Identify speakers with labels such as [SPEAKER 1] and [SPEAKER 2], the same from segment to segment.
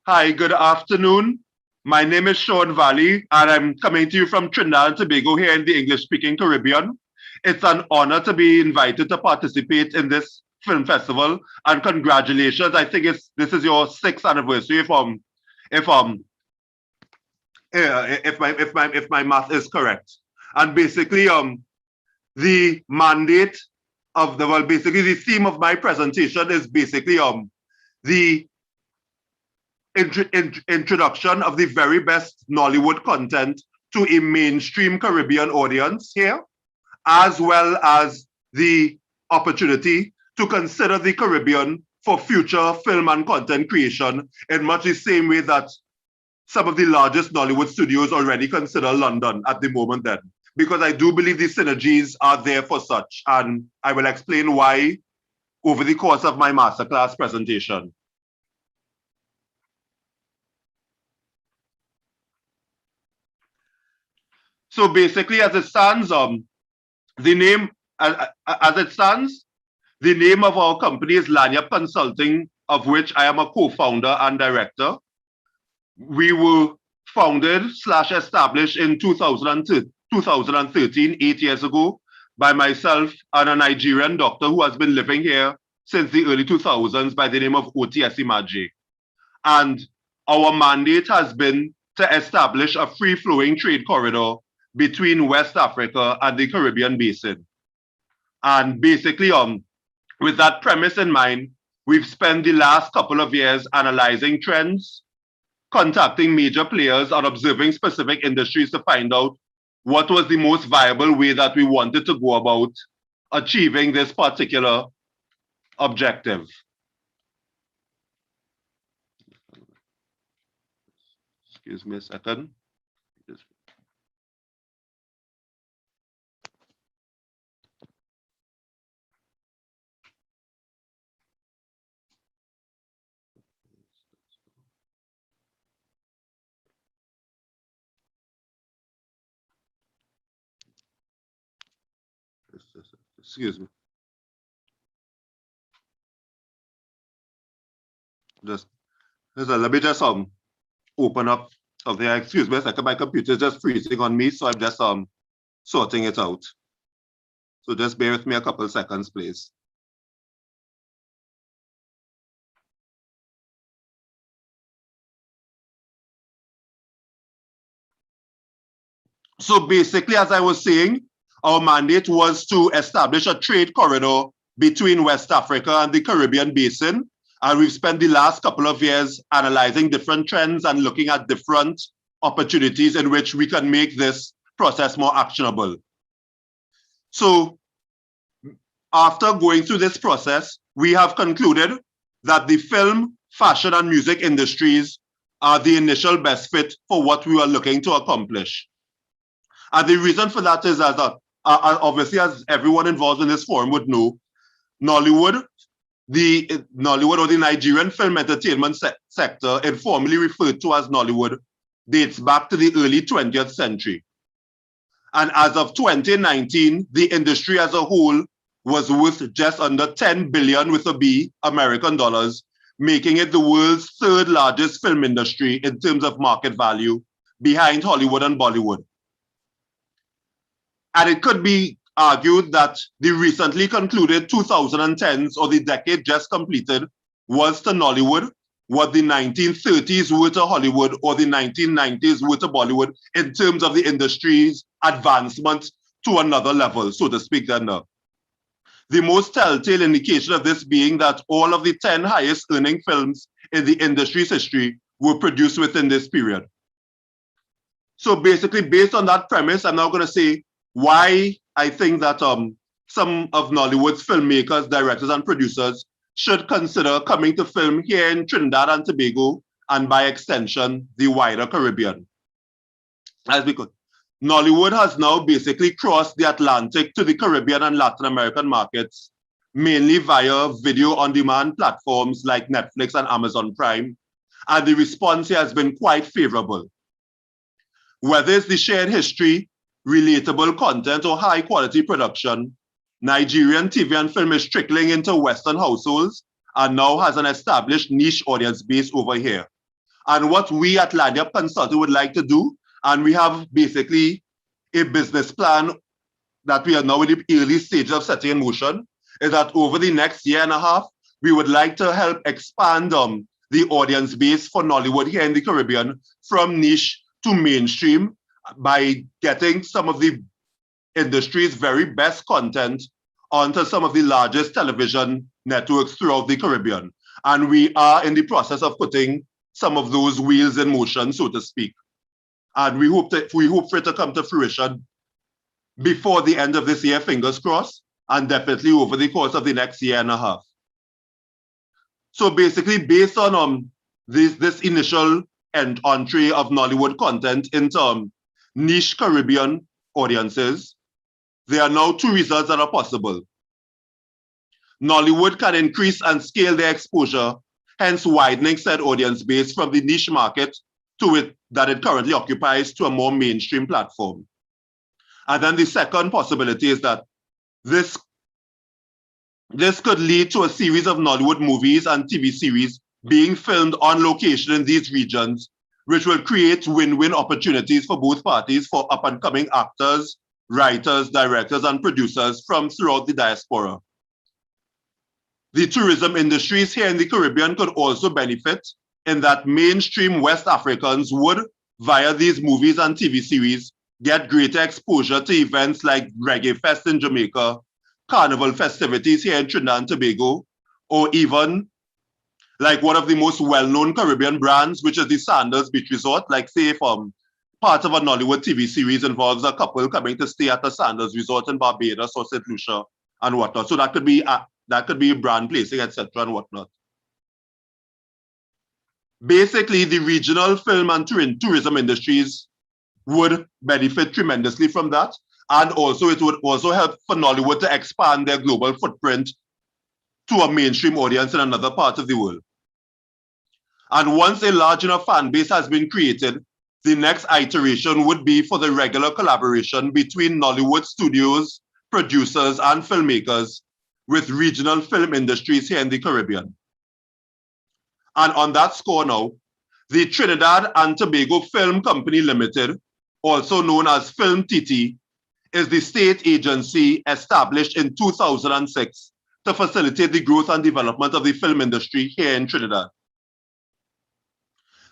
[SPEAKER 1] Hi, good afternoon. My name is Sean Valley, and I'm coming to you from Trinidad and Tobago here in the English-speaking Caribbean. It's an honor to be invited to participate in this film festival, and congratulations. I think this is your sixth anniversary if my math is correct. And basically the mandate of basically the theme of my presentation is basically the introduction of the very best Nollywood content to a mainstream Caribbean audience here, as well as the opportunity to consider the Caribbean for future film and content creation in much the same way that some of the largest Nollywood studios already consider London at the moment then. Because I do believe the synergies are there for such, and I will explain why over the course of my masterclass presentation. So basically, as it stands, the name of our company is Lanyap Consulting, of which I am a co-founder and director. We were founded / established in 2013, 8 years ago, by myself and a Nigerian doctor who has been living here since the early 2000s by the name of O.T.S. Imaje. And our mandate has been to establish a free-flowing trade corridor between West Africa and the Caribbean basin. And basically, with that premise in mind, we've spent the last couple of years analyzing trends, contacting major players and observing specific industries to find out what was the most viable way that we wanted to go about achieving this particular objective. Excuse me a second. Excuse me. Let me just open up something. Excuse me a second, my computer is just freezing on me, so I'm just sorting it out. So just bear with me a couple seconds, please. So basically, as I was saying, our mandate was to establish a trade corridor between West Africa and the Caribbean basin. And we've spent the last couple of years analyzing different trends and looking at different opportunities in which we can make this process more actionable. So after going through this process, we have concluded that the film, fashion, and music industries are the initial best fit for what we are looking to accomplish. And the reason for that is obviously, as everyone involved in this forum would know, Nollywood or the Nigerian film entertainment sector, informally referred to as Nollywood, dates back to the early 20th century. And as of 2019, the industry as a whole was worth just under 10 billion with a B American dollars, making it the world's third largest film industry in terms of market value, behind Hollywood and Bollywood. And it could be argued that the recently concluded 2010s, or the decade just completed, was to Nollywood what the 1930s were to Hollywood or the 1990s were to Bollywood in terms of the industry's advancement to another level, so to speak. Then the most telltale indication of this being that all of the 10 highest earning films in the industry's history were produced within this period. So basically, based on that premise, I'm now going to say why I think that some of Nollywood's filmmakers, directors, and producers should consider coming to film here in Trinidad and Tobago, and by extension, the wider Caribbean. As because Nollywood has now basically crossed the Atlantic to the Caribbean and Latin American markets, mainly via video-on-demand platforms like Netflix and Amazon Prime, and the response here has been quite favorable. Whether it's the shared history, relatable content, or high-quality production, Nigerian TV and film is trickling into Western households and now has an established niche audience base over here. And what we at Lanyap Consulting would like to do, and we have basically a business plan that we are now in the early stages of setting in motion, is that over the next year and a half, we would like to help expand the audience base for Nollywood here in the Caribbean from niche to mainstream by getting some of the industry's very best content onto some of the largest television networks throughout the Caribbean. And we are in the process of putting some of those wheels in motion, so to speak. And we hope for it to come to fruition before the end of this year, fingers crossed, and definitely over the course of the next year and a half. So basically, based on this initial entree of Nollywood content into niche Caribbean audiences, there are now two results that are possible. Nollywood can increase and scale their exposure, hence widening said audience base from the niche market to it that it currently occupies to a more mainstream platform. And then the second possibility is that this could lead to a series of Nollywood movies and TV series being filmed on location in these regions, which will create win-win opportunities for both parties for up-and-coming actors, writers, directors, and producers from throughout the diaspora. The tourism industries here in the Caribbean could also benefit in that mainstream West Africans would, via these movies and TV series, get greater exposure to events like Reggae Fest in Jamaica, Carnival festivities here in Trinidad and Tobago, or even like one of the most well-known Caribbean brands, which is the Sandals Beach Resort. Like say if part of a Nollywood TV series involves a couple coming to stay at the Sandals Resort in Barbados or St. Lucia and whatnot. So that could be brand placing, etc. and whatnot. Basically, the regional film and tourism industries would benefit tremendously from that. And also it would also help for Nollywood to expand their global footprint to a mainstream audience in another part of the world. And once a large enough fan base has been created, the next iteration would be for the regular collaboration between Nollywood studios, producers, and filmmakers with regional film industries here in the Caribbean. And on that score now, the Trinidad and Tobago Film Company Limited, also known as Film TT, is the state agency established in 2006 to facilitate the growth and development of the film industry here in Trinidad.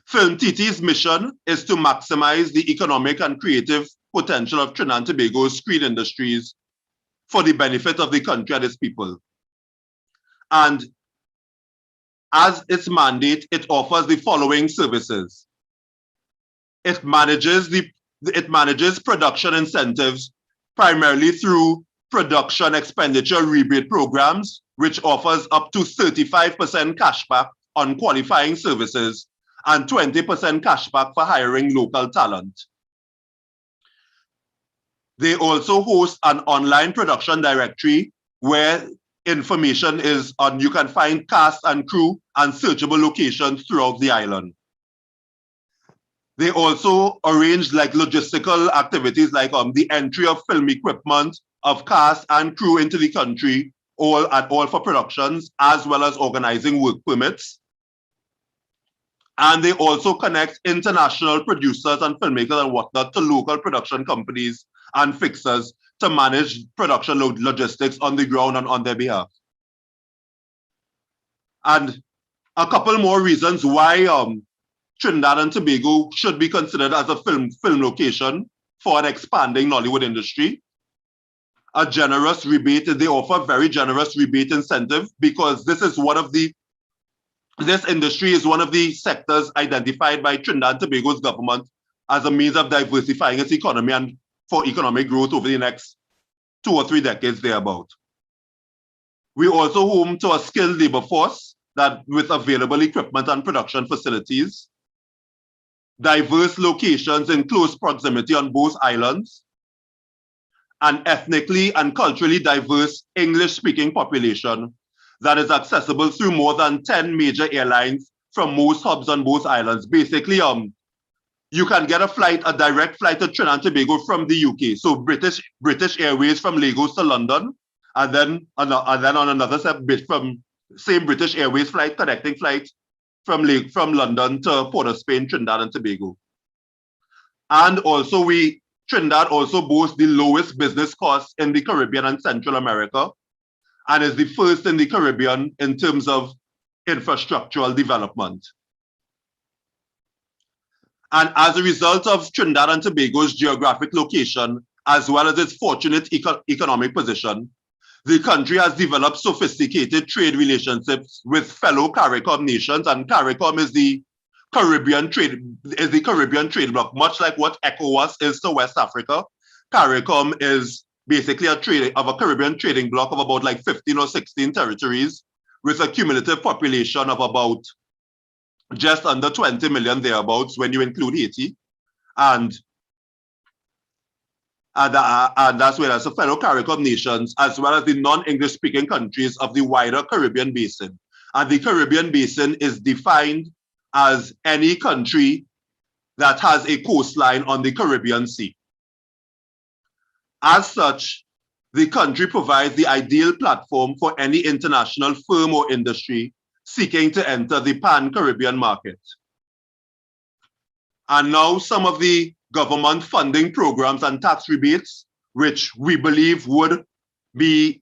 [SPEAKER 1] Film TT's mission is to maximize the economic and creative potential of Trinidad and Tobago's screen industries for the benefit of the country and its people. And as its mandate, it offers the following services. It manages production incentives primarily through production expenditure rebate programs, which offers up to 35% cashback on qualifying services and 20% cashback for hiring local talent. They also host an online production directory where information is on, you can find cast and crew and searchable locations throughout the island. They also arrange like logistical activities like the entry of film equipment, of cast and crew into the country, all for productions, as well as organizing work permits. And they also connect international producers and filmmakers and whatnot to local production companies and fixers to manage production logistics on the ground and on their behalf. And a couple more reasons why Trinidad and Tobago should be considered as a film location for an expanding Nollywood industry. A generous rebate, they offer very generous rebate incentive because this industry is one of the sectors identified by Trinidad and Tobago's government as a means of diversifying its economy and for economic growth over the next 2 or 3 decades thereabout. We also home to a skilled labor force that with available equipment and production facilities, diverse locations in close proximity on both islands, an ethnically and culturally diverse English-speaking population that is accessible through more than 10 major airlines from most hubs on both islands. Basically, you can get a direct flight to Trinidad and Tobago from the UK. So British Airways from Lagos to London, and then on another set from same British Airways flight, connecting flight from London to Port of Spain, Trinidad and Tobago. And also Trinidad also boasts the lowest business costs in the Caribbean and Central America, and is the first in the Caribbean in terms of infrastructural development. And as a result of Trinidad and Tobago's geographic location, as well as its fortunate economic position, the country has developed sophisticated trade relationships with fellow CARICOM nations, and CARICOM is the Caribbean trade bloc, much like what ECOWAS is to West Africa. CARICOM is basically a Caribbean trading bloc of about like 15 or 16 territories, with a cumulative population of about just under 20 million thereabouts when you include Haiti. And that's where as a fellow CARICOM nations, as well as the non-English speaking countries of the wider Caribbean basin. And the Caribbean basin is defined as any country that has a coastline on the Caribbean Sea. As such, the country provides the ideal platform for any international firm or industry seeking to enter the pan-Caribbean market. And now some of the government funding programs and tax rebates, which we believe would be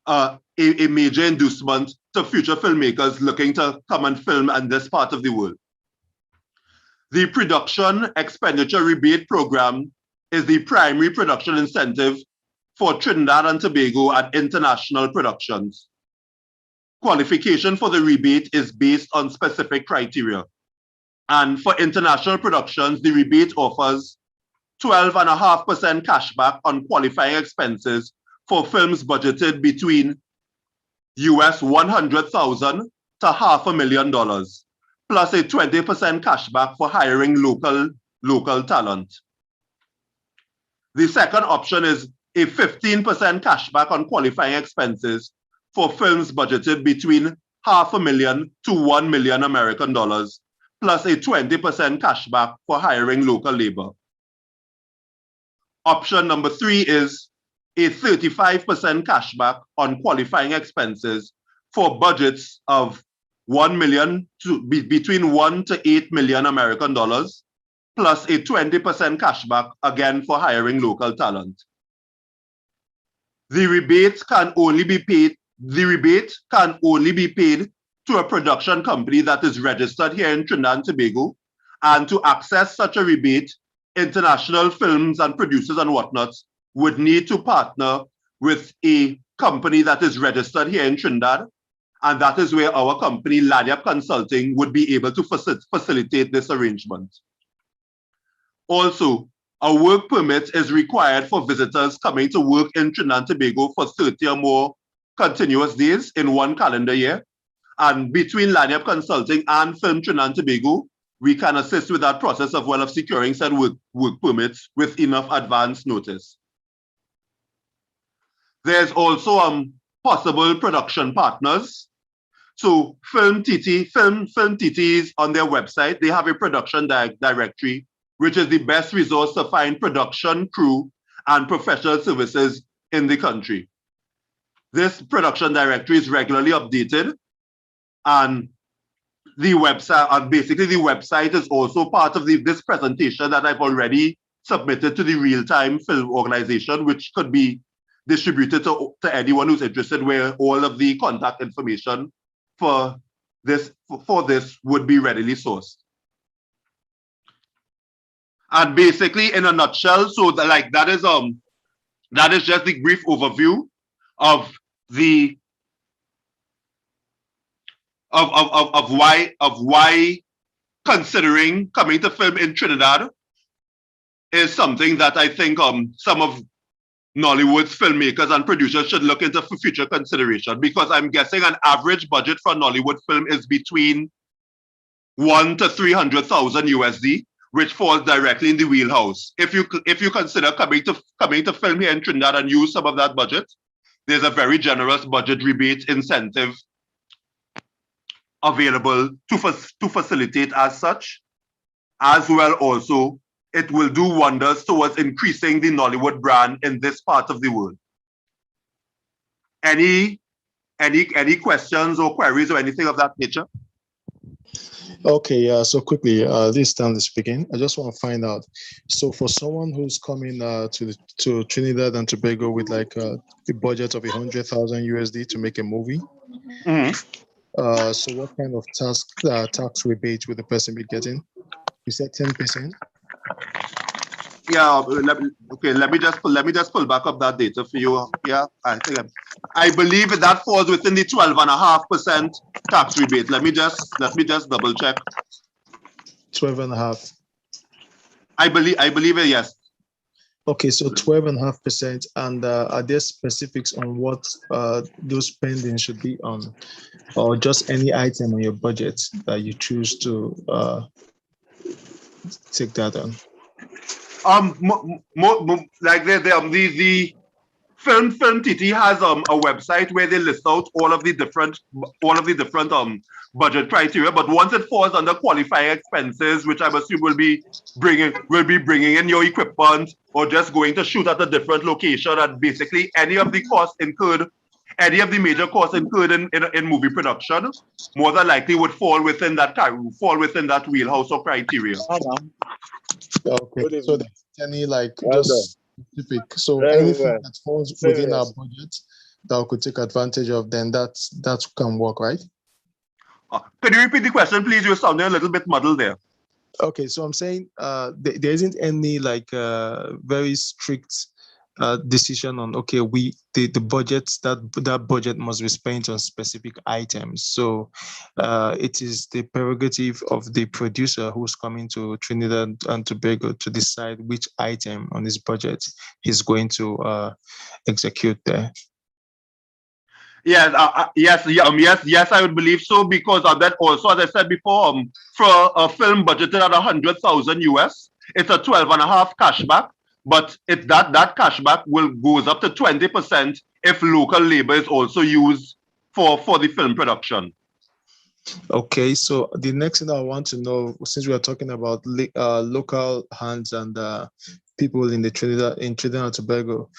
[SPEAKER 1] a major inducement to future filmmakers looking to come and film in this part of the world. The Production Expenditure Rebate Program is the primary production incentive for Trinidad and Tobago and international productions. Qualification for the rebate is based on specific criteria. And for international productions, the rebate offers 12.5% cashback on qualifying expenses for films budgeted between US $100,000 to $500,000, plus a 20% cashback for hiring local talent. The second option is a 15% cashback on qualifying expenses for films budgeted between $500,000 to $1 million American dollars, plus a 20% cashback for hiring local labor. Option number 3 is a 35% cashback on qualifying expenses for budgets of between 1 to 8 million American dollars, plus a 20% cashback again for hiring local talent. The rebate can only be paid to a production company that is registered here in Trinidad and Tobago, and to access such a rebate, international films and producers and whatnot would need to partner with a company that is registered here in Trinidad, and that is where our company, Lanyap Consulting, would be able to facilitate this arrangement. Also, a work permit is required for visitors coming to work in Trinidad and Tobago for 30 or more continuous days in one calendar year. And between Lanyap Consulting and Film Trinidad and Tobago, we can assist with that process of securing said work permits with enough advance notice. There's also possible production partners. So Film TTs on their website, they have a production directory, which is the best resource to find production crew and professional services in the country. This production directory is regularly updated, and the website, basically the website is also part of this presentation that I've already submitted to the Real-Time Film Organization, which could be distributed to anyone who's interested, where all of the contact information for this would be readily sourced. And basically, in a nutshell, so that is just the brief overview of why considering coming to film in Trinidad is something that I think some of Nollywood's filmmakers and producers should look into for future consideration, because I'm guessing an average budget for a Nollywood film is between 1 to 300,000 USD, which falls directly in the wheelhouse. If you consider coming to film here in Trinidad and use some of that budget, there's a very generous budget rebate incentive available to facilitate as such. As well, also, it will do wonders towards increasing the Nollywood brand in this part of the world. Any questions or queries or anything of that nature?
[SPEAKER 2] Okay, so quickly, this is Stanley speaking. I just want to find out. So for someone who's coming to Trinidad and Tobago with like a budget of 100,000 USD to make a movie, so what kind of tax rebate would the person be getting? You said 10%.
[SPEAKER 1] Yeah. Let me just pull back up that data for you. Yeah, I believe that falls within the 12.5% tax rebate. Let me just double check.
[SPEAKER 2] 12.5.
[SPEAKER 1] I believe it. Yes.
[SPEAKER 2] Okay, so 12.5%. And are there specifics on what those spending should be on, or just any item on your budget that you choose to take that on?
[SPEAKER 1] Like the Film TT has a website where they list out all of the different budget criteria. But once it falls under qualifying expenses, which I assume will be bringing in your equipment or just going to shoot at a different location, and basically any of the major costs incurred in movie production, more than likely would fall within that wheelhouse or criteria.
[SPEAKER 2] Okay, so there's any like just specific. So anything that falls within our budget that we could take advantage of, then that can work, right?
[SPEAKER 1] Could you repeat the question, please? You're sounding a little bit muddled there.
[SPEAKER 2] Okay, so I'm saying there isn't any like very strict decision on, okay, the budget, that budget must be spent on specific items. So it is the prerogative of the producer who's coming to Trinidad and Tobago to decide which item on his budget he's going to execute there.
[SPEAKER 1] Yes, yes, I would believe so, because of that also, as I said before, for a film budgeted at 100,000 US, it's a 12.5 cashback, but that cashback goes up to 20% if local labor is also used for the film production.
[SPEAKER 2] Okay, so the next thing I want to know, since we are talking about local hands and people in Trinidad and Tobago,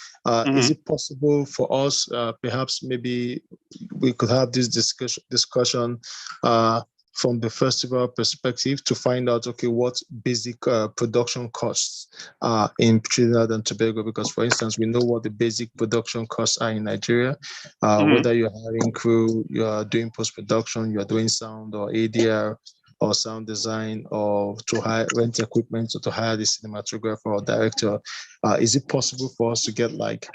[SPEAKER 2] is it possible for us, perhaps maybe we could have this discussion from the festival perspective to find out, okay, what basic production costs are in Trinidad and Tobago? Because, for instance, we know what the basic production costs are in Nigeria, whether you're hiring crew, you are doing post-production, you are doing sound or ADR, or sound design, or to rent equipment, or to hire the cinematographer or director. Is it possible for us to get like,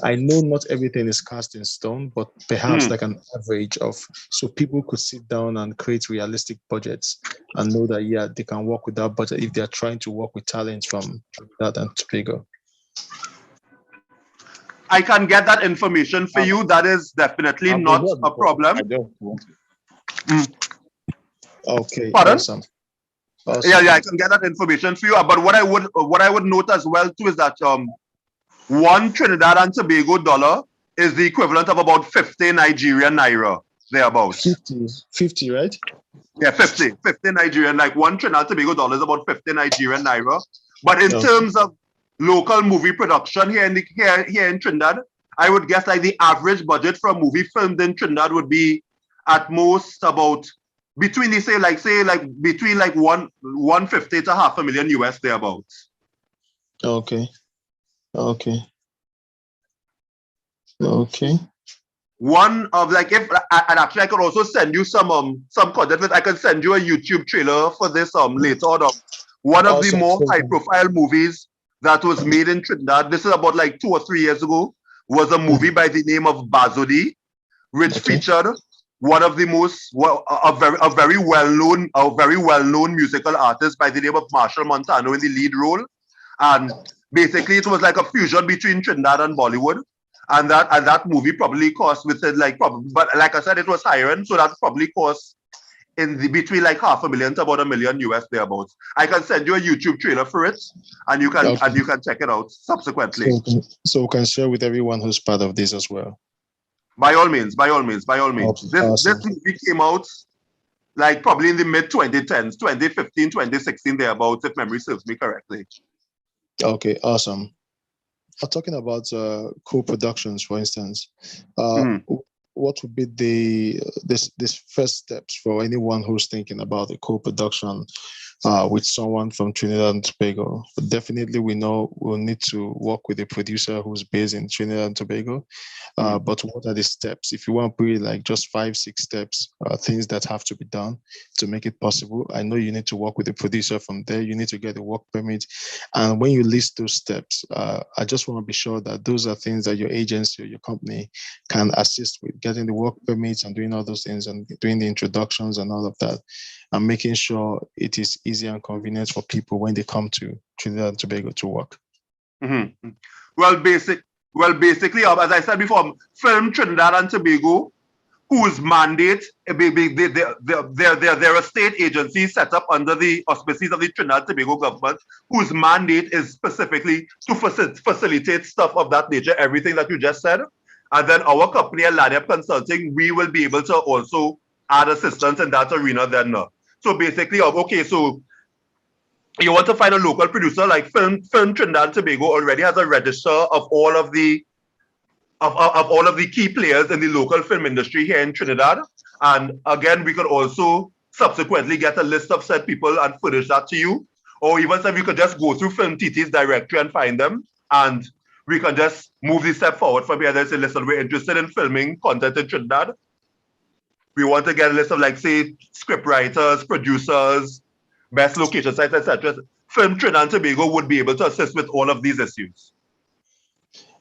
[SPEAKER 2] I know not everything is cast in stone, but perhaps like an average of, so people could sit down and create realistic budgets and know that, yeah, they can work with that budget if they're trying to work with talent from Trinidad and Tobago?
[SPEAKER 1] I can get that information for you. That is definitely not a problem.
[SPEAKER 2] Okay,
[SPEAKER 1] pardon?
[SPEAKER 2] Awesome.
[SPEAKER 1] Yeah, I can get that information for you. But what I would note as well too is that one Trinidad and Tobago dollar is the equivalent of about 50 Nigerian naira, thereabouts.
[SPEAKER 2] 50, right?
[SPEAKER 1] Yeah, 50 Nigerian. Like one Trinidad and Tobago dollar is about 50 Nigerian naira. But in terms of local movie production here in Trinidad, I would guess like the average budget for a movie filmed in Trinidad would be at most about between 150 to $500,000 US, thereabouts.
[SPEAKER 2] Okay.
[SPEAKER 1] One of like, if and actually I could also send you some content. I can send you a YouTube trailer for this later on. One of the more high profile movies that was made in Trinidad, this is about like 2 or 3 years ago, was a movie by the name of Bazodi, which featured one of the most a very well known musical artist by the name of Marshall Montano in the lead role. And basically it was like a fusion between Trinidad and Bollywood. And that movie probably cost within but like I said, it was higher end, so that probably cost between like $500,000 to about $1 million US, thereabouts. I can send you a YouTube trailer for it, and you can check it out subsequently.
[SPEAKER 2] So we can share with everyone who's part of this as well.
[SPEAKER 1] By all means.
[SPEAKER 2] Okay,
[SPEAKER 1] This movie came out like probably in the mid 2010s, 2015, 2016, thereabouts, if memory serves me correctly.
[SPEAKER 2] Okay, awesome. Talking about co-productions, for instance, would be this first steps for anyone who's thinking about a co-production with someone from Trinidad and Tobago? Definitely, we know we'll need to work with a producer who's based in Trinidad and Tobago. But what are the steps? If you want to put like just 5-6 steps, things that have to be done to make it possible. I know you need to work with a producer from there. You need to get a work permit. And when you list those steps, I just want to be sure that those are things that your agency or your company can assist with, getting the work permits and doing all those things and doing the introductions and all of that, and making sure it is easy and convenient for people when they come to Trinidad and Tobago to work.
[SPEAKER 1] Mm-hmm. Well, basically, as I said before, Film Trinidad and Tobago, whose mandate, they're a state agency set up under the auspices of the Trinidad and Tobago government, whose mandate is specifically to facilitate stuff of that nature, everything that you just said. And then our company, Laniap Consulting, we will be able to also add assistance in that arena then. So basically, okay, so you want to find a local producer, like Film Trinidad and Tobago already has a register of all of the key players in the local film industry here in Trinidad. And again, we could also subsequently get a list of said people and furnish that to you. Or even if you could just go through Film TT's directory and find them, and we can just move this step forward from here. There's a list, we're interested in filming content in Trinidad. We want to get a list of, like, say, script writers, producers, best location sites, etc. Film Trinidad and Tobago would be able to assist with all of these issues.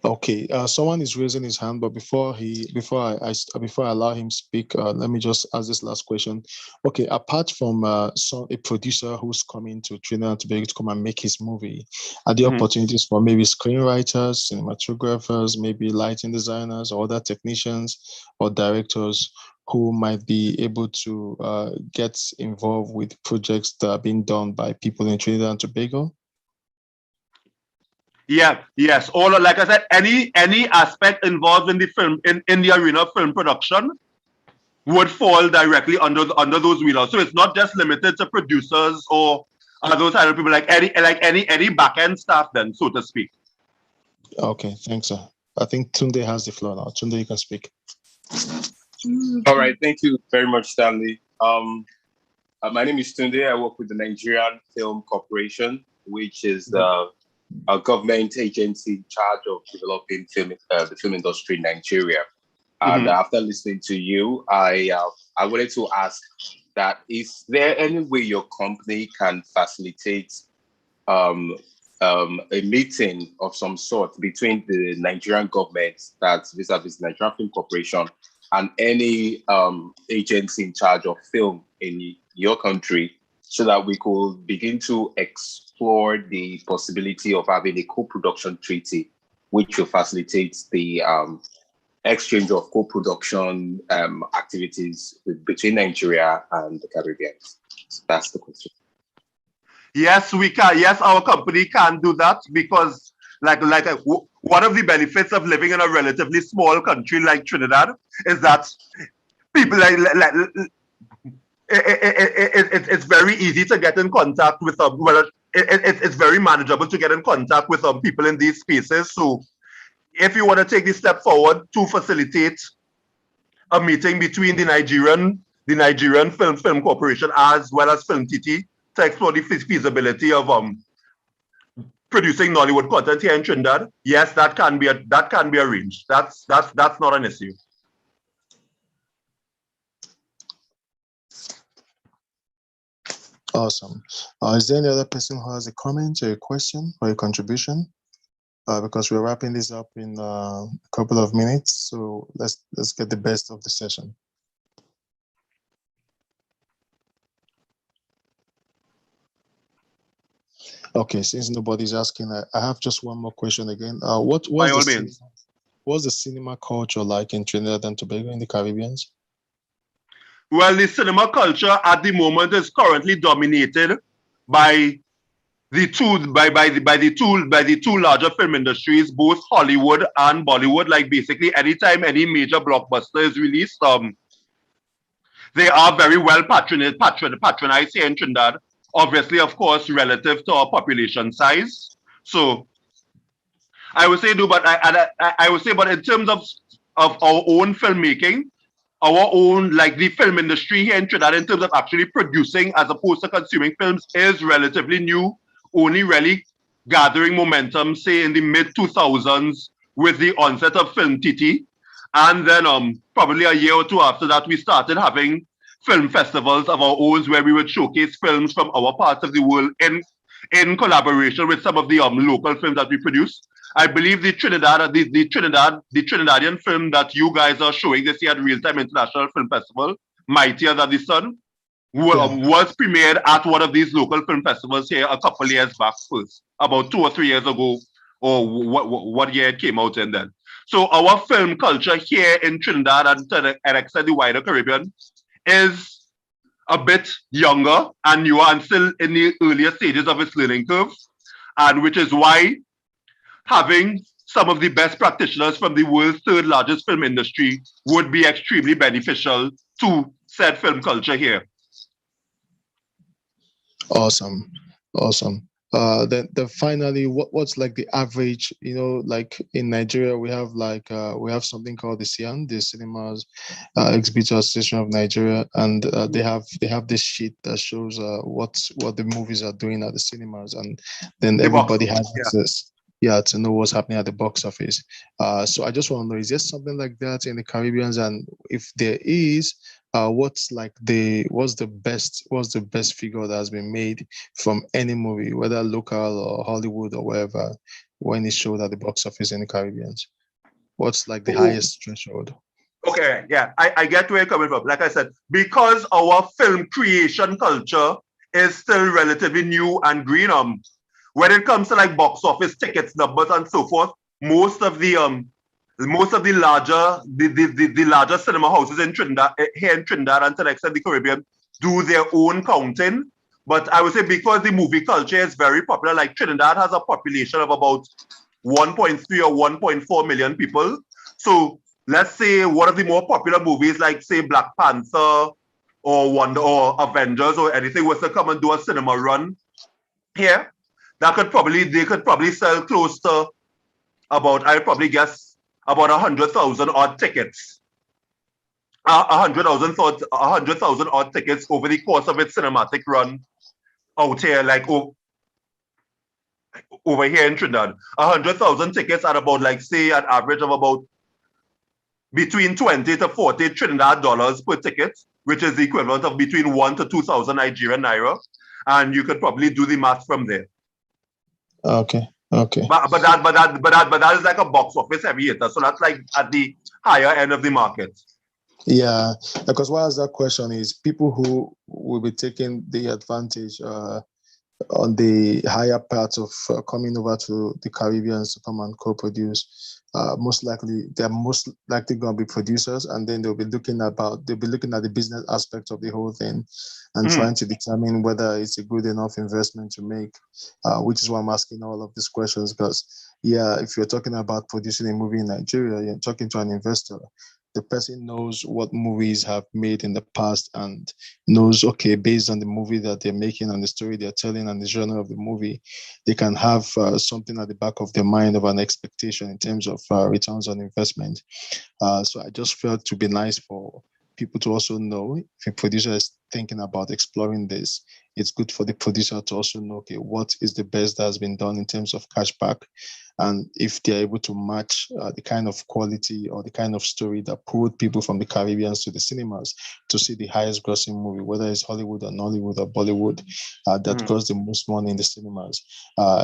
[SPEAKER 2] Okay, someone is raising his hand, but before I allow him speak, let me just ask this last question. Okay, apart from a producer who's coming to Trinidad and Tobago to come and make his movie, are there opportunities for maybe screenwriters, cinematographers, maybe lighting designers, or other technicians or directors who might be able to get involved with projects that are being done by people in Trinidad and Tobago?
[SPEAKER 1] Yeah, yes. All, like I said, any aspect involved in the film, in the arena of film production would fall directly under those wheelhouse. So it's not just limited to producers or those kind of people, like any back-end staff then, so to speak.
[SPEAKER 2] Okay, thanks, sir. I think Tunde has the floor now. Tunde, you can speak.
[SPEAKER 3] All right, thank you very much, Stanley. My name is Tunde. I work with the Nigerian Film Corporation, which is a government agency in charge of developing the film industry in Nigeria. And after listening to you, I wanted to ask that, is there any way your company can facilitate a meeting of some sort between the Nigerian government, that's vis-a-vis Nigerian Film Corporation, and any agency in charge of film in your country, so that we could begin to explore the possibility of having a co-production treaty, which will facilitate the exchange of co-production activities between Nigeria and the Carribeans? So that's the question.
[SPEAKER 1] Yes, we can. Yes, our company can do that, because one of the benefits of living in a relatively small country like Trinidad is that people it's very easy to get in contact with them. It's very manageable to get in contact with people in these spaces. So if you want to take this step forward to facilitate a meeting between the Nigerian Film Corporation as well as Film TT to explore the feasibility of producing Nollywood content here in Trinidad, yes, that can be arranged. That's not an issue.
[SPEAKER 2] Awesome. Is there any other person who has a comment or a question or a contribution? Because we're wrapping this up in a couple of minutes, so let's get the best of the session. Okay, since nobody's asking, I have just one more question again. What's the cinema culture like in Trinidad and Tobago, in the Caribbeans?
[SPEAKER 1] Well, the cinema culture at the moment is currently dominated by the two larger film industries, both Hollywood and Bollywood. Like, basically, anytime any major blockbuster is released, they are very well patronized here in Trinidad. Obviously, of course, relative to our population size. So I would say, but in terms of of our own filmmaking, our own, like the film industry here in Trinidad in terms of actually producing as opposed to consuming films is relatively new, only really gathering momentum, say in the mid 2000s with the onset of Film TT. And then probably a year or two after that, we started having film festivals of our own where we would showcase films from our parts of the world in collaboration with some of the local films that we produce. I believe the Trinidadian film that you guys are showing this year at Real Time International Film Festival, Mightier Than the Sun, was premiered at one of these local film festivals here a couple of years back first, about 2 or 3 years ago, or what year it came out in then. So our film culture here in Trinidad and to the extent the wider Caribbean is a bit younger and newer and still in the earlier stages of its learning curve, and which is why having some of the best practitioners from the world's third largest film industry would be extremely beneficial to said film culture here.
[SPEAKER 2] Awesome. Then finally, what's like the average, like in Nigeria, we have something called the CIAN, the Cinemas Exhibitor Association of Nigeria, and they have this sheet that shows what the movies are doing at the cinemas, and then everybody has access to know what's happening at the box office. So I just want to know, is there something like that in the Caribbeans? And if there is, what's the best figure that has been made from any movie, whether local or Hollywood or wherever, when it's showed at the box office in the Caribbeans? What's like the highest threshold?
[SPEAKER 1] Okay, yeah, I get where you're coming from. Like I said, because our film creation culture is still relatively new and green, when it comes to like box office tickets numbers and so forth, most of the larger cinema houses in Trinidad, here in Trinidad and to the extent the Caribbean, do their own counting. But I would say because the movie culture is very popular, like Trinidad has a population of about 1.3 or 1.4 million people. So let's say one of the more popular movies, like say Black Panther or Wonder or Avengers or anything, was to come and do a cinema run here, they could probably sell close to about, I probably guess, about 100,000 odd tickets. 100,000 odd tickets over the course of its cinematic run out here, like over here in Trinidad. 100,000 tickets at about, like, say, an average of about between 20 to 40 Trinidad dollars per ticket, which is the equivalent of between 1 to 2,000 Nigerian naira. And you could probably do the math from there.
[SPEAKER 2] Okay.
[SPEAKER 1] But that is like a box office heavy hitter. So that's like at the higher end of the market.
[SPEAKER 2] Yeah, because why I ask that question is people who will be taking the advantage on the higher part of coming over to the Caribbean to come and co-produce. Most likely going to be producers, and then they'll be looking at the business aspect of the whole thing and trying to determine whether it's a good enough investment to make, which is why I'm asking all of these questions. Because if you're talking about producing a movie in Nigeria, you're talking to an investor. The person knows what movies have made in the past and knows, okay, based on the movie that they're making and the story they're telling and the genre of the movie, they can have something at the back of their mind of an expectation in terms of returns on investment. So I just felt to be nice for people to also know if a producer is thinking about exploring this, it's good for the producer to also know, okay, what is the best that has been done in terms of cashback, and if they're able to match the kind of quality or the kind of story that pulled people from the Caribbean to the cinemas to see the highest grossing movie, whether it's Hollywood or Nollywood or Bollywood, that grossed the most money in the cinemas.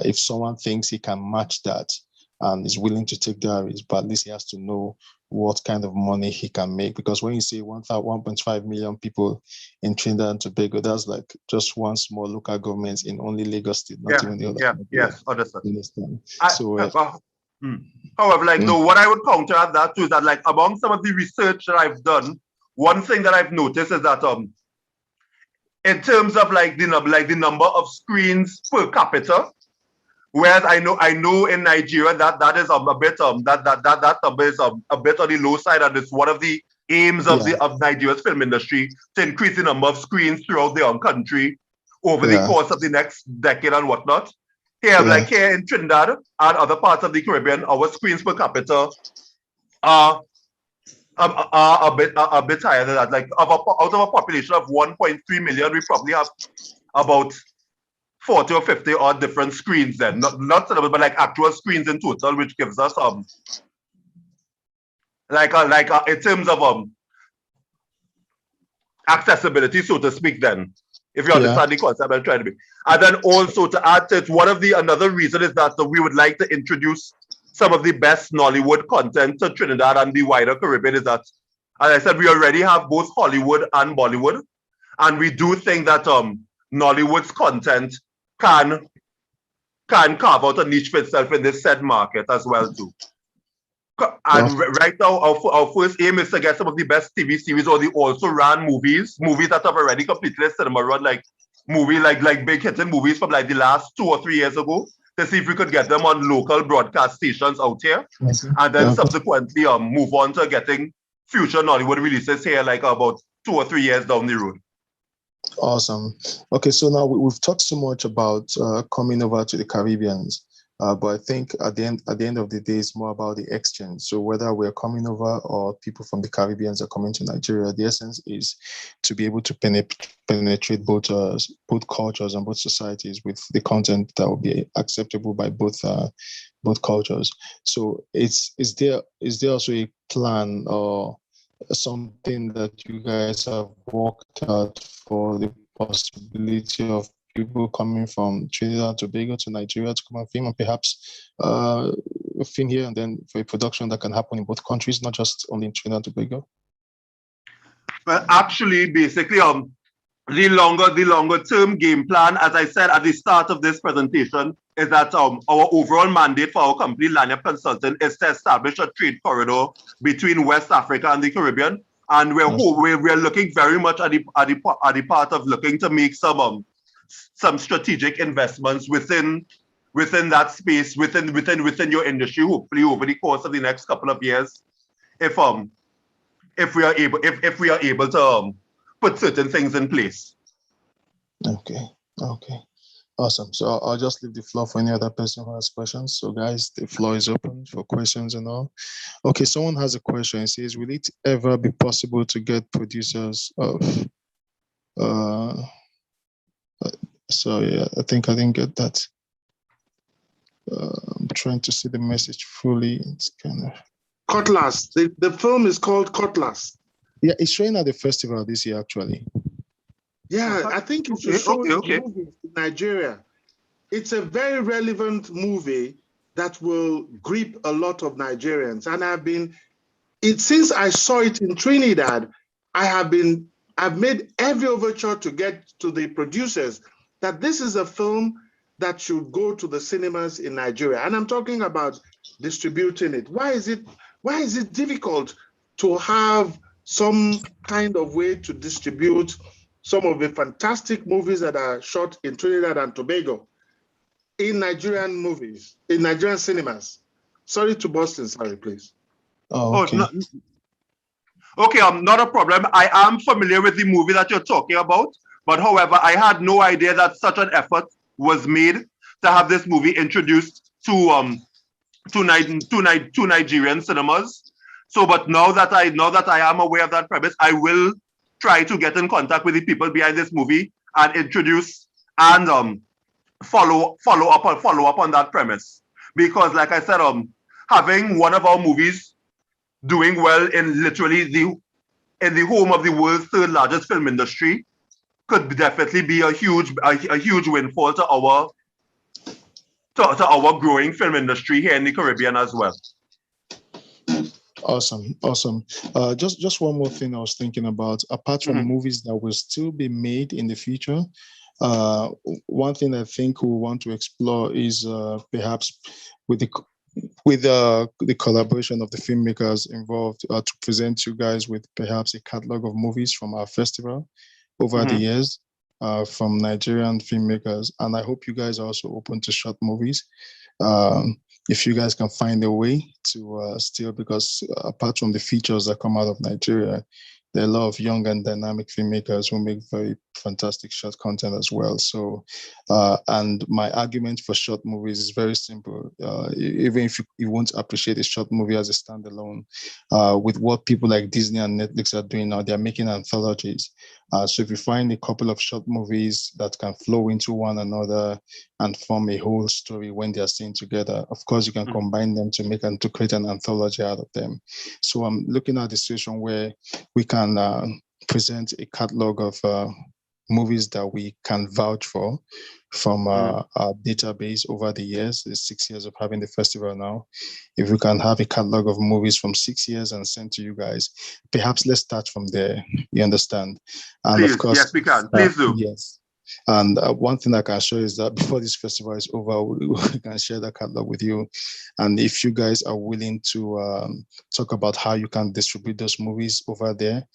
[SPEAKER 2] If someone thinks he can match that and is willing to take that risk, but at least he has to know what kind of money he can make. Because when you say 1.5 million people in Trinidad and Tobago, that's like just one small local government in only Lagos State, not even the other.
[SPEAKER 1] Yes, understand.
[SPEAKER 2] However,
[SPEAKER 1] what I would counter at that too is that, like, among some of the research that I've done, one thing that I've noticed is that in terms of like the number of screens per capita, whereas I know in Nigeria that is a bit that number is a bit on the low side, and it's one of the aims of Nigeria's film industry to increase the number of screens throughout the country over the course of the next decade and whatnot. Like in Trinidad and other parts of the Caribbean, our screens per capita are A bit higher than that. Like out of a population of 1.3 million, we probably have about 40 or 50 odd different screens then. Not cinemas, but like actual screens in total, which gives us in terms of accessibility, so to speak, then. If you
[SPEAKER 2] Yeah.
[SPEAKER 1] understand the concept I'm trying to be. And then also to add to it, another reason is that we would like to introduce some of the best Nollywood content to Trinidad and the wider Caribbean. Is that, as I said, we already have both Hollywood and Bollywood, and we do think that Nollywood's content can carve out a niche for itself in this said market as well too. And right now, our first aim is to get some of the best TV series or the also ran movies that have already completed a cinema run, like big hitting movies from like the last 2 or 3 years ago, to see if we could get them on local broadcast stations out here, and then subsequently move on to getting future Nollywood releases here, like about 2 or 3 years down the road.
[SPEAKER 2] Awesome. Okay, so now we've talked so much about coming over to the Caribbeans. But I think at the end of the day, it's more about the exchange. So whether we're coming over or people from the Caribbeans are coming to Nigeria, the essence is to be able to penetrate both cultures and both societies with the content that will be acceptable by both cultures. So is there also a plan or something that you guys have worked out for the possibility of people coming from Trinidad and Tobago to Nigeria to come and film, and perhaps film here and then for a production that can happen in both countries, not just only in Trinidad and Tobago?
[SPEAKER 1] Well, actually, basically, the longer term game plan, as I said at the start of this presentation, is that our overall mandate for our company, Lanyap Consulting, is to establish a trade corridor between West Africa and the Caribbean, and we're looking very much at the part of looking to make some strategic investments within that space, within your industry, hopefully over the course of the next couple of years, if we are able to put certain things in place.
[SPEAKER 2] Okay. Awesome. So I'll just leave the floor for any other person who has questions. So guys, the floor is open for questions and all. Okay, someone has a question. It says, will it ever be possible to get producers of sorry, I think I didn't get that. I'm trying to see the message fully. It's kind of
[SPEAKER 4] Cutlass. The film is called Cutlass.
[SPEAKER 2] Yeah, it's showing at the festival this year, actually.
[SPEAKER 4] Yeah, I think it's showing in Nigeria. It's a very relevant movie that will grip a lot of Nigerians. And since I saw it in Trinidad, I've made every overture to get to the producers that this is a film that should go to the cinemas in Nigeria. And I'm talking about distributing it. Why is it difficult to have some kind of way to distribute some of the fantastic movies that are shot in Trinidad and Tobago in Nigerian movies, in Nigerian cinemas? Sorry to Boston, sorry, please.
[SPEAKER 2] Oh, okay.
[SPEAKER 1] Not a problem. I am familiar with the movie that you're talking about, but however, I had no idea that such an effort was made to have this movie introduced to Nigerian cinemas. So, but now that I am aware of that premise, I will try to get in contact with the people behind this movie and introduce and follow up on that premise. Because, like I said, having one of our movies doing well in literally in the home of the world's third largest film industry could definitely be a huge windfall to our growing film industry here in the Caribbean as well.
[SPEAKER 2] Awesome. Just one more thing I was thinking about, apart from movies that will still be made in the future, one thing I think we want to explore is perhaps with the collaboration of the filmmakers involved to present you guys with perhaps a catalog of movies from our festival over the years from Nigerian filmmakers. And I hope you guys are also open to short movies. If you guys can find a way to still, because apart from the features that come out of Nigeria, there are a lot of young and dynamic filmmakers who make very fantastic short content as well. So, and my argument for short movies is very simple. Even if you won't appreciate a short movie as a standalone, with what people like Disney and Netflix are doing now, they're making anthologies. So if you find a couple of short movies that can flow into one another and form a whole story when they are seen together, of course, you can combine them to create an anthology out of them. So I'm looking at the situation where we can present a catalog of movies that we can vouch for from our database over the years, the 6 years of having the festival now. If we can have a catalog of movies from 6 years and send to you guys, perhaps let's start from there. You understand? And
[SPEAKER 1] please,
[SPEAKER 2] of course,
[SPEAKER 1] yes, we can. Please do.
[SPEAKER 2] Yes. And one thing I can show is that before this festival is over, we can share that catalog with you. And if you guys are willing to talk about how you can distribute those movies over there,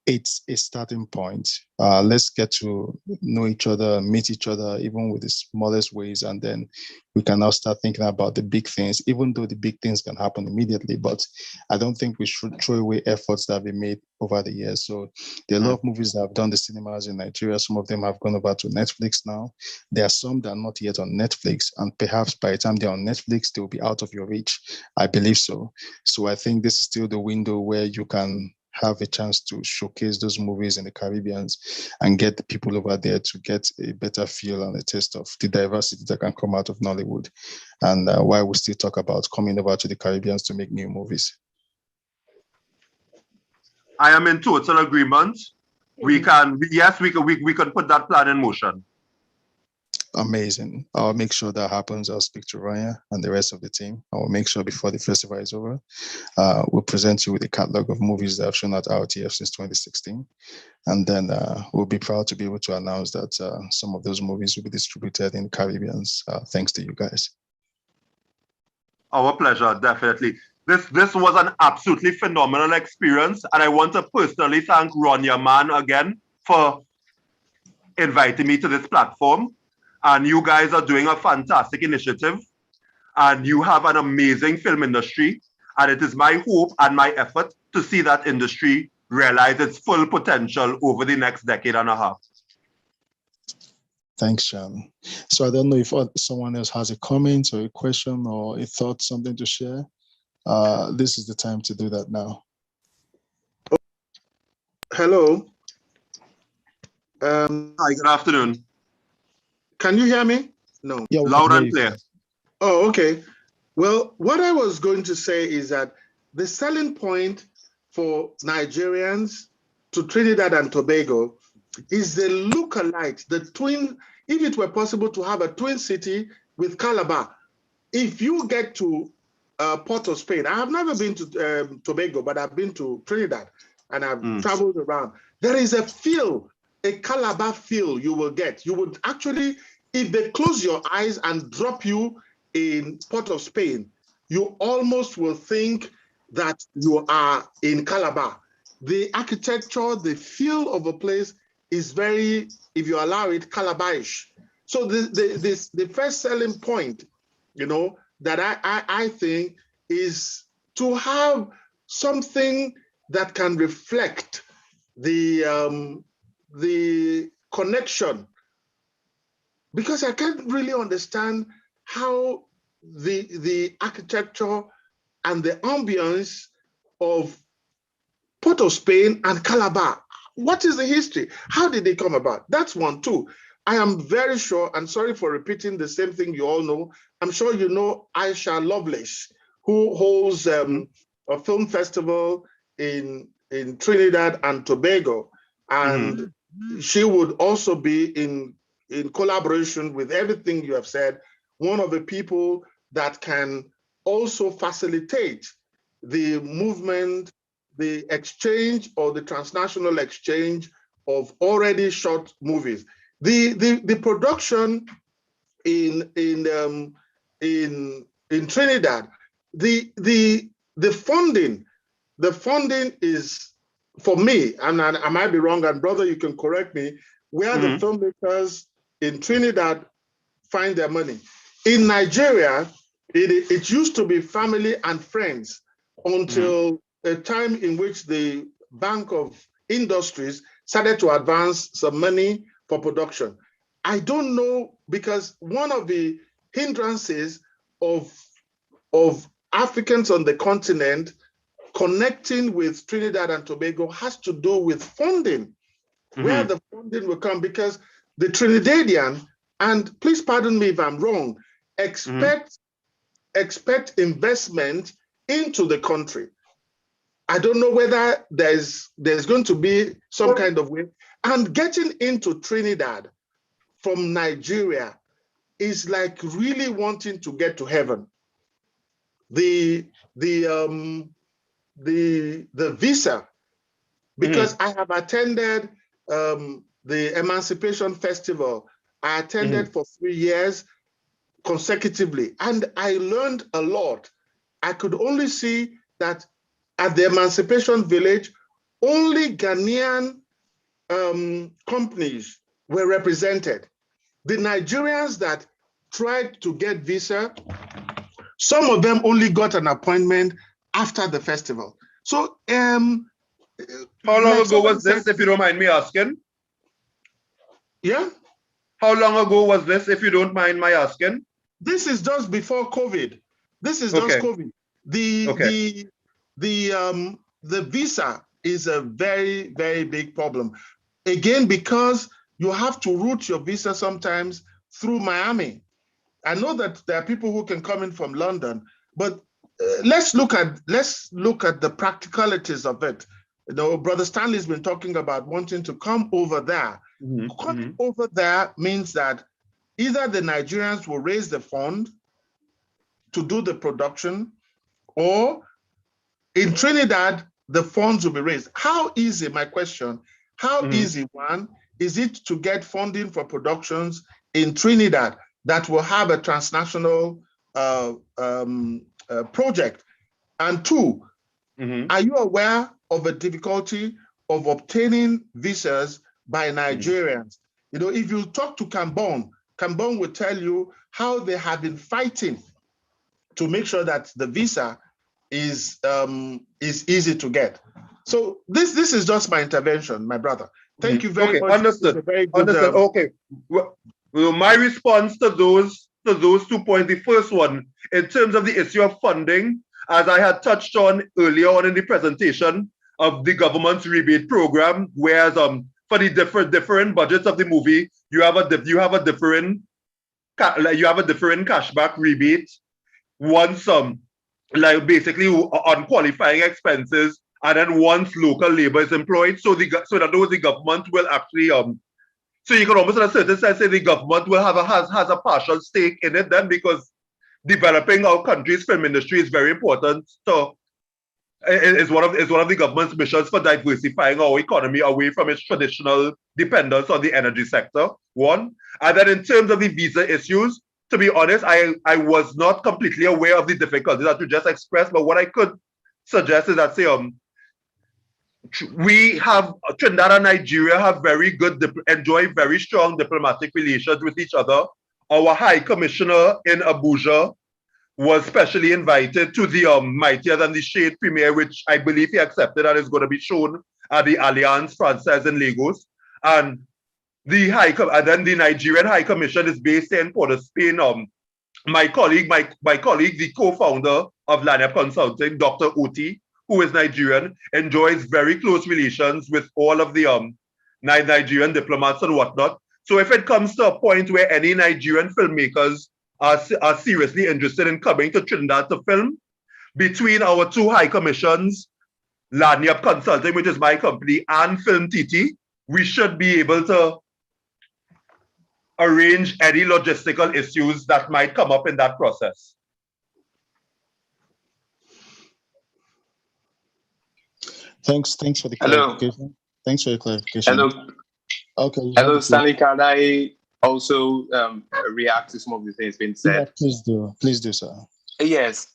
[SPEAKER 2] it's a starting point. Let's get to know each other, meet each other, even with the smallest ways, and then we can now start thinking about the big things, even though the big things can happen immediately. But I don't think we should throw away efforts that have been made over the years. So there are a lot of movies that have done the cinemas in Nigeria. Some of them have gone over to Netflix now. There are some that are not yet on Netflix, and perhaps by the time they're on Netflix, they'll be out of your reach. I believe so. So I think this is still the window where you can have a chance to showcase those movies in the Caribbeans and get the people over there to get a better feel and a taste of the diversity that can come out of Nollywood, and why we still talk about coming over to the Caribbeans to make new movies.
[SPEAKER 1] I am in total agreement. We can put that plan in motion.
[SPEAKER 2] Amazing. I'll make sure that happens. I'll speak to Ryan and the rest of the team. I will make sure before the festival is over, we'll present you with a catalog of movies that have shown at RTF since 2016. And then we'll be proud to be able to announce that some of those movies will be distributed in the Caribbeans, thanks to you guys.
[SPEAKER 1] Our pleasure, definitely. This was an absolutely phenomenal experience. And I want to personally thank Ron, your man, again for inviting me to this platform. And you guys are doing a fantastic initiative. And you have an amazing film industry. And it is my hope and my effort to see that industry realize its full potential over the next decade and a half.
[SPEAKER 2] Thanks, Sean. So I don't know if someone else has a comment or a question or a thought, something to share. This is the time to do that now.
[SPEAKER 4] Hello.
[SPEAKER 1] Hi, good afternoon.
[SPEAKER 4] Can you hear me? No.
[SPEAKER 2] Yeah,
[SPEAKER 1] loud and clear.
[SPEAKER 4] Oh, okay. Well, what I was going to say is that the selling point for Nigerians to Trinidad and Tobago is the lookalikes, the twin. If it were possible to have a twin city with Calabar, if you get to Port of Spain, I have never been to Tobago, but I've been to Trinidad and I've traveled around. There is a feel, a Calabar feel you will get. You would actually, if they close your eyes and drop you in Port of Spain, you almost will think that you are in Calabar. The architecture, the feel of a place is very, if you allow it, Calabarish. So the first selling point, you know, that I think is to have something that can reflect the connection, because I can't really understand how the architecture and the ambience of Port of Spain and Calabar. What is the history? How did they come about? That's one. Two, I am very sure, and sorry for repeating the same thing you all know, I'm sure you know Aisha Lovelace, who holds a film festival in Trinidad and Tobago. And she would also be in collaboration with everything you have said, one of the people that can also facilitate the movement, the exchange or the transnational exchange of already shot movies. The production in Trinidad, the funding is, for me, and I might be wrong, and brother, you can correct me, where the filmmakers in Trinidad find their money. In Nigeria, it used to be family and friends until a time in which the Bank of industries started to advance some money for production. I don't know, because one of the hindrances of Africans on the continent connecting with Trinidad and Tobago has to do with funding, where the funding will come, because the Trinidadian, and please pardon me if I'm wrong, expect investment into the country. I don't know whether there's going to be some kind of way. And getting into Trinidad from Nigeria is like really wanting to get to heaven. The visa, because I have attended the Emancipation Festival. I attended for 3 years consecutively, and I learned a lot. I could only see that at the Emancipation Village, only Ghanaian companies were represented. The Nigerians that tried to get visa, some of them only got an appointment after the festival. So,
[SPEAKER 1] how long ago was this, if you don't mind me asking?
[SPEAKER 4] Yeah?
[SPEAKER 1] How long ago was this, if you don't mind my asking?
[SPEAKER 4] This is just before COVID. This is just COVID. The visa is a very, very big problem. Again, because you have to route your visa sometimes through Miami. I know that there are people who can come in from London, but let's look at the practicalities of it. You know, Brother Stanley's been talking about wanting to come over there. Coming over there means that either the Nigerians will raise the fund to do the production, or in Trinidad, the funds will be raised. How easy, my question, how easy, one, is it to get funding for productions in Trinidad that will have a transnational project? And two, are you aware of a difficulty of obtaining visas by Nigerians? You know, if you talk to Cambon will tell you how they have been fighting to make sure that the visa is easy to get. So this is just my intervention, my brother. Thank you very much.
[SPEAKER 1] Understood. Understood. Okay. Well, my response to those 2 points, the first one, in terms of the issue of funding, as I had touched on earlier on in the presentation of the government's rebate program, whereas for the different budgets of the movie, you have a different cashback rebate once like basically on qualifying expenses, and then once local labor is employed, so that those the government will actually so you can almost in a certain sense say the government will has a partial stake in it then, because developing our country's film industry is very important. So it's one of the government's missions for diversifying our economy away from its traditional dependence on the energy sector. One, and then in terms of the visa issues, to be honest, I was not completely aware of the difficulties that you just expressed, but what I could suggest is that, say, we have Trinidad and Nigeria have enjoy very strong diplomatic relations with each other. Our High Commissioner in Abuja was specially invited to the Mightier Than the Shade premiere, which I believe he accepted and is going to be shown at the Alliance Francaise in Lagos. And then the Nigerian High Commission is based in Port of Spain. My colleague, the co-founder of Lanyap Consulting, Dr. Oti, who is Nigerian, enjoys very close relations with all of the Nigerian diplomats and whatnot. So if it comes to a point where any Nigerian filmmakers are seriously interested in coming to Trinidad to film, between our two high commissions, Lanyap Consulting, which is my company, and Film TT, we should be able to arrange any logistical issues that might come up in that process.
[SPEAKER 2] Thanks for the clarification. Thanks for the clarification.
[SPEAKER 3] Hello.
[SPEAKER 2] Okay.
[SPEAKER 3] Hello, Stanley. Can I also react to some of the things being said?
[SPEAKER 2] Yeah, please do so.
[SPEAKER 3] Yes.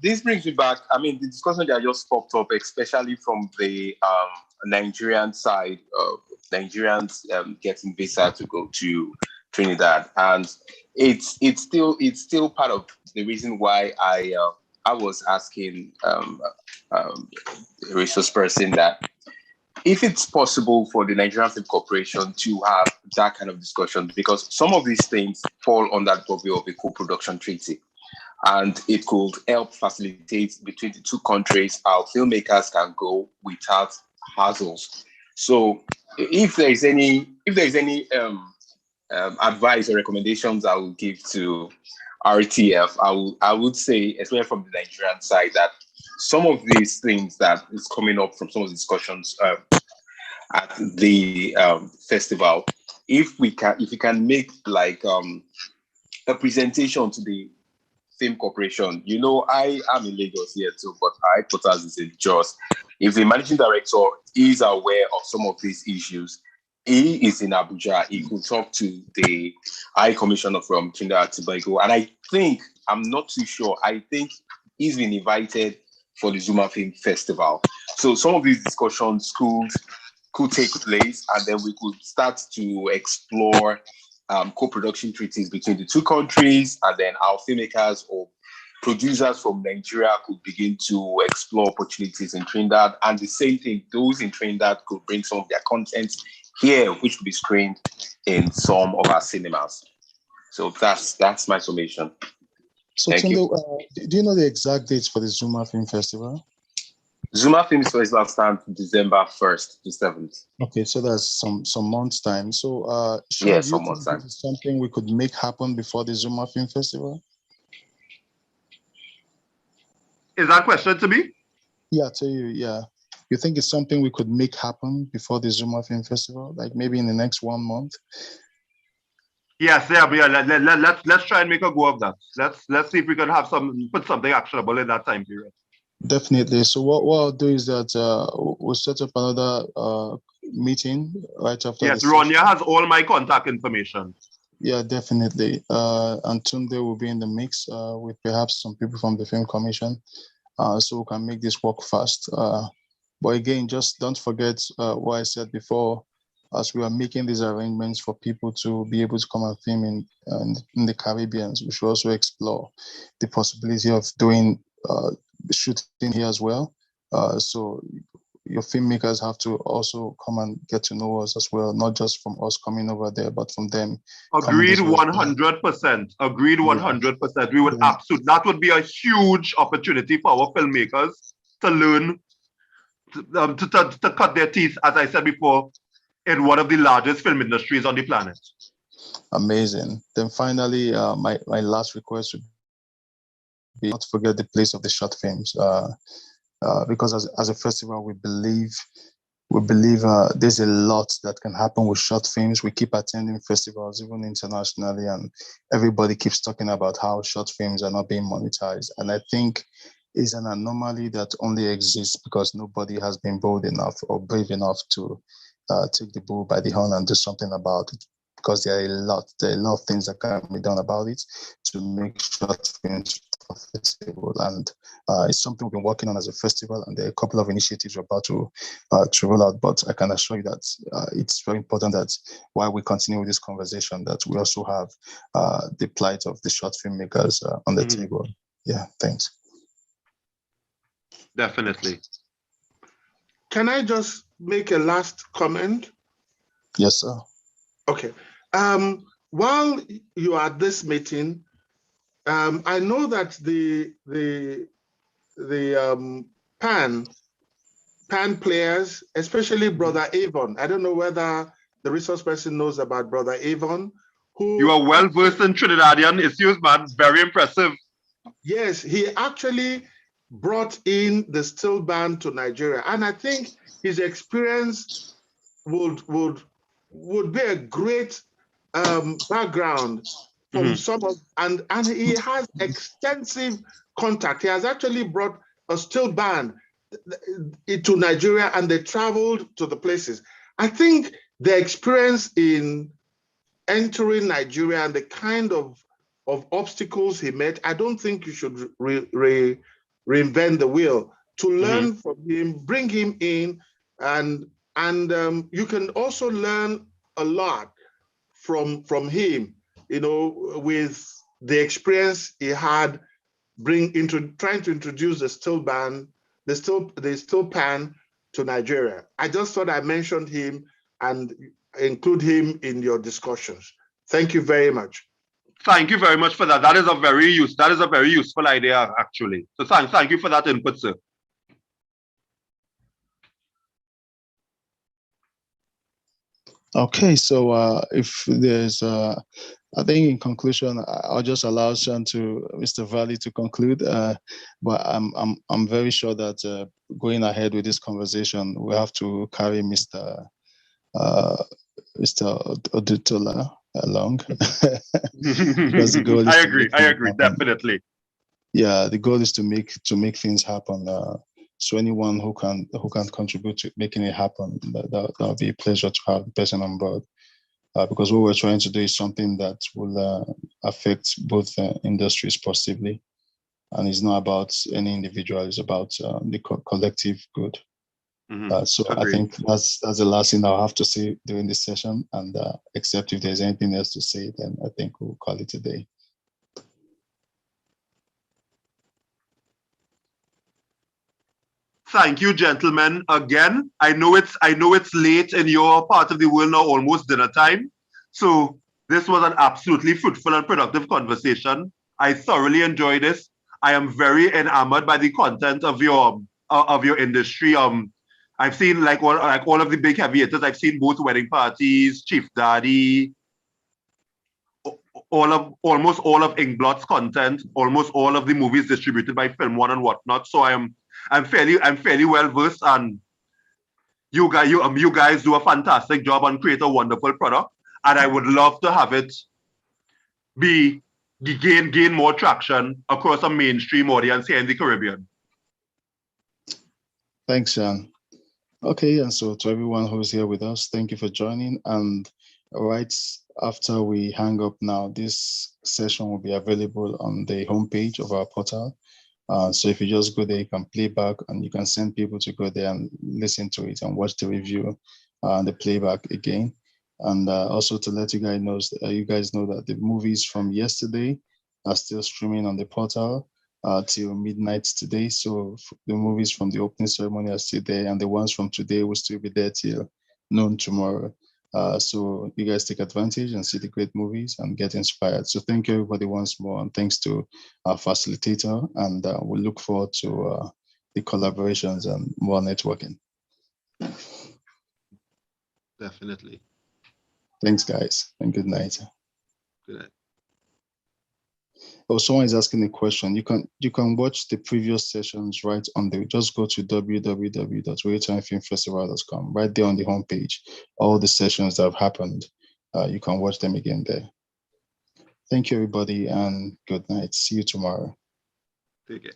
[SPEAKER 3] This brings me back. I mean, the discussion that just popped up, especially from the Nigerian side of Nigerians getting visa to go to Trinidad, and it's still part of the reason why I was asking a resource person that if it's possible for the Nigerian Film Corporation to have that kind of discussion, because some of these things fall under the purview of a co-production treaty, and it could help facilitate between the two countries how filmmakers can go without hassles. So, if there is any advice or recommendations I will give to RTF, I would say, especially from the Nigerian side, that some of these things that is coming up from some of the discussions at the festival, if we can make like a presentation to the Film Corporation. I am in Lagos here too, but our headquarters is in Jos. If the managing director is aware of some of these issues, he is in Abuja. He could talk to the High Commissioner from Trinidad and Tobago, and I'm not too sure. I think he's been invited for the Zuma Film Festival. So some of these discussions could take place, and then we could start to explore co-production treaties between the two countries, and then our filmmakers or producers from Nigeria could begin to explore opportunities in Trinidad. And the same thing, those in Trinidad could bring some of their content here, which will be screened in some of our cinemas. So that's my summation.
[SPEAKER 2] So Tunde, do you know the exact dates for the Zuma Film Festival?
[SPEAKER 3] Zuma Film Festival starts December 1st to 7th.
[SPEAKER 2] Okay, so that's some months' time. So,
[SPEAKER 3] yeah, some months' time.
[SPEAKER 2] This is something we could make happen before the Zuma Film Festival?
[SPEAKER 1] Is that question to me?
[SPEAKER 2] Yeah, to you, yeah. You think it's something we could make happen before the Zuma Film Festival, like maybe in the next 1 month?
[SPEAKER 1] Yes, yeah. Let's try and make a go of that. Let's see if we can put something actionable in that time period.
[SPEAKER 2] Definitely. So what I'll do is that we'll set up another meeting right after.
[SPEAKER 1] Yes, Ronya has all my contact information.
[SPEAKER 2] Yeah, definitely. And Tunde will be in the mix with perhaps some people from the Film Commission, so we can make this work fast. But again, just don't forget what I said before. As we are making these arrangements for people to be able to come and film in the Carribeans, we should also explore the possibility of doing shooting here as well. So your filmmakers have to also come and get to know us as well, not just from us coming over there, but from them.
[SPEAKER 1] Agreed 100%. Agreed 100%. We would absolutely, that would be a huge opportunity for our filmmakers to learn, to cut their teeth, as I said before, in one of the largest film industries on the planet.
[SPEAKER 2] Amazing. Then finally, my last request would be not to forget the place of the short films, because as a festival, we believe there's a lot that can happen with short films. We keep attending festivals, even internationally, and everybody keeps talking about how short films are not being monetized. And I think it's an anomaly that only exists because nobody has been bold enough or brave enough to take the bull by the horn and do something about it. Because there are a lot of things that can be done about it to make short films profitable, and it's something we've been working on as a festival, and there are a couple of initiatives we're about to roll out. But I can assure you that it's very important that while we continue with this conversation, that we also have the plight of the short filmmakers on the table. Yeah, thanks.
[SPEAKER 1] Definitely.
[SPEAKER 4] Can I just make a last comment?
[SPEAKER 2] Yes, sir.
[SPEAKER 4] Okay. While you are at this meeting, I know that the pan players, especially Brother Avon. I don't know whether the resource person knows about Brother Avon.
[SPEAKER 1] You are well versed in Trinidadian issues, man. Very impressive.
[SPEAKER 4] Yes, he actually brought in the still band to Nigeria, and I think his experience would be a great background from some of, and he has extensive contact. He has actually brought a still band to Nigeria, and they traveled to the places. I think the experience in entering Nigeria and the kind of obstacles he met, I don't think you should reinvent the wheel. To learn from him, bring him in, and you can also learn a lot from him, you know, with the experience he had trying to introduce the still band, the still pan to Nigeria. I just thought I mentioned him and include him in your discussions. Thank you very much.
[SPEAKER 1] Thank you very much for that. That is a very useful idea, actually. So thank you for that input, sir.
[SPEAKER 2] Okay, so if there's, I think in conclusion, I'll just allow Mr. Valley to conclude. But I'm very sure that going ahead with this conversation, we have to carry Mr. Odutola along. Because the goal is
[SPEAKER 1] I agree, definitely.
[SPEAKER 2] Yeah, the goal is to make things happen. So anyone who can contribute to making it happen, that'll be a pleasure to have the person on board. Because what we're trying to do is something that will affect both industries positively, and it's not about any individual; it's about the collective good. So agreed. I think that's the last thing I'll have to say during this session. And except if there's anything else to say, then I think we'll call it a day.
[SPEAKER 1] Thank you, gentlemen. Again, I know it's late in your part of the world now, almost dinner time. So this was an absolutely fruitful and productive conversation. I thoroughly enjoyed this. I am very enamored by the content of your industry. I've seen like all of the big heavy hitters. I've seen both Wedding Parties, Chief Daddy, almost all of Inkblot's content, almost all of the movies distributed by Film One and whatnot. So I'm fairly well versed, and you guys do a fantastic job and create a wonderful product. And I would love to have it gain more traction across a mainstream audience here in the Caribbean.
[SPEAKER 2] Thanks, Sean. Okay, and so to everyone who's here with us, thank you for joining. And right after we hang up now, this session will be available on the homepage of our portal. So if you just go there, you can play back, and you can send people to go there and listen to it and watch the review and the playback again. And also to let you guys know that the movies from yesterday are still streaming on the portal till midnight today. So the movies from the opening ceremony are still there, and the ones from today will still be there till noon tomorrow. So you guys take advantage and see the great movies and get inspired. So thank you everybody once more, and thanks to our facilitator, and we look forward to the collaborations and more networking.
[SPEAKER 1] Definitely.
[SPEAKER 2] Thanks, guys, and good night.
[SPEAKER 1] Good night.
[SPEAKER 2] Oh, someone is asking a question. You can watch the previous sessions right on the. Just go to www.realtimefilmfestival.com. Right there on the homepage, all the sessions that have happened, you can watch them again there. Thank you, everybody, and good night. See you tomorrow.
[SPEAKER 1] Take care.